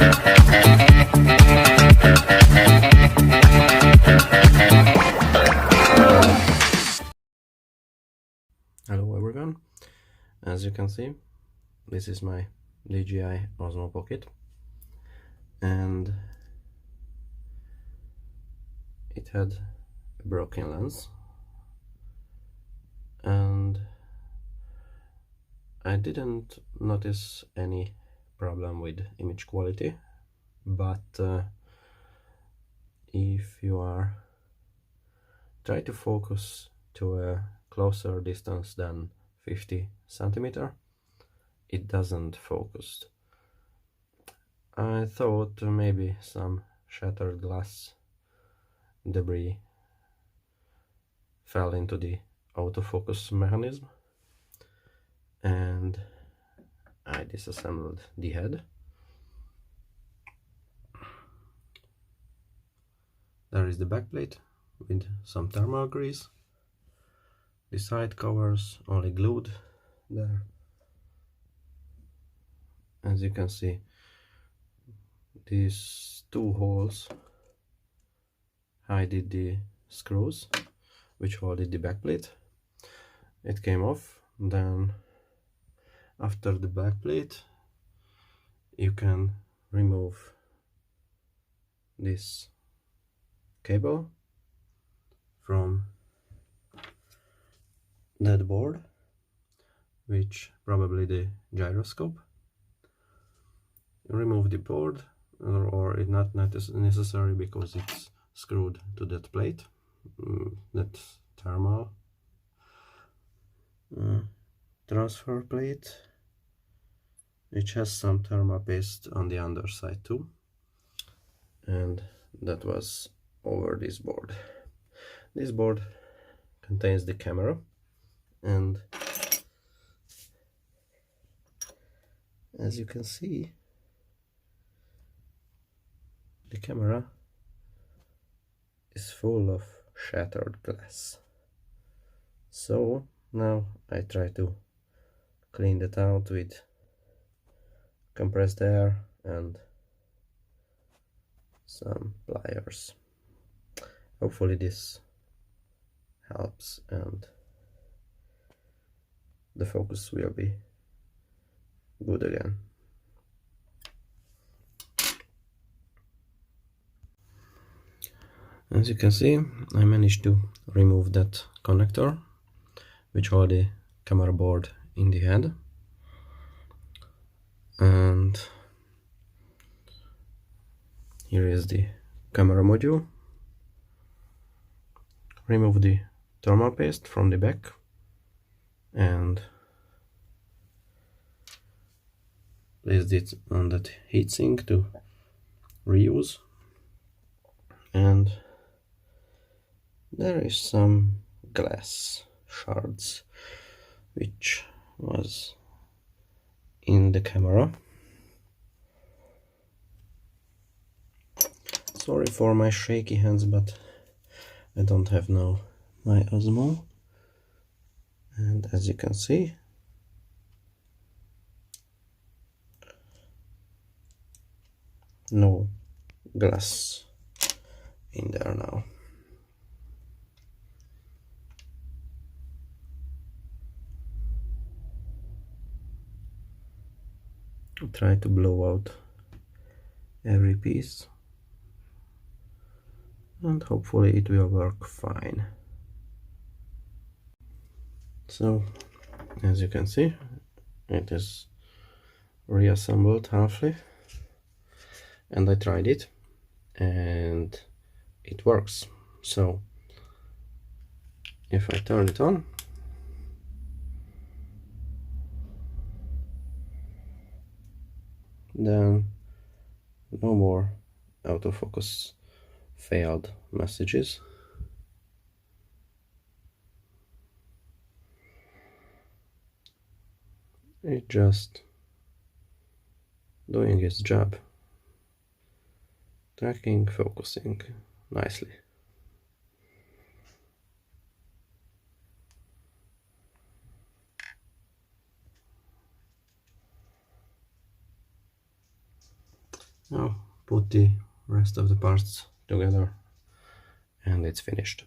Hello everyone, as you can see, this is my DJI Osmo Pocket, and it had a broken lens, and I didn't notice any problem with image quality, but if you are try to focus to a closer distance than 50 centimeter, it doesn't focus. I thought maybe some shattered glass debris fell into the autofocus mechanism, and I disassembled the head. There is the backplate with some thermal grease. The side covers only glued there. As you can see, these two holes hide the screws which holded the backplate. It came off. Then after the backplate you can remove this cable from that board, which probably the gyroscope. Remove the board, or it's not necessary because it's screwed to that plate, that thermal transfer plate, which has some thermal paste on the underside too, and that was over this board. This board contains the camera, and as you can see, the camera is full of shattered glass. So now I try to clean that out with compressed air and some pliers. Hopefully this helps and the focus will be good again. As you can see, I managed to remove that connector which holds the camera board in the head, and here is the camera module. Remove the thermal paste from the back and place it on that heatsink to reuse, and there is some glass shards which was in the camera. Sorry for my shaky hands, but I don't have now my Osmo, and as you can see, no glass in there now. Try to blow out every piece and hopefully it will work fine. So as you can see, it is reassembled halfway, and I tried it and it works. So if I turn it on, then no more autofocus failed messages. It just doing its job, tracking, focusing nicely. Now put the rest of the parts together and it's finished.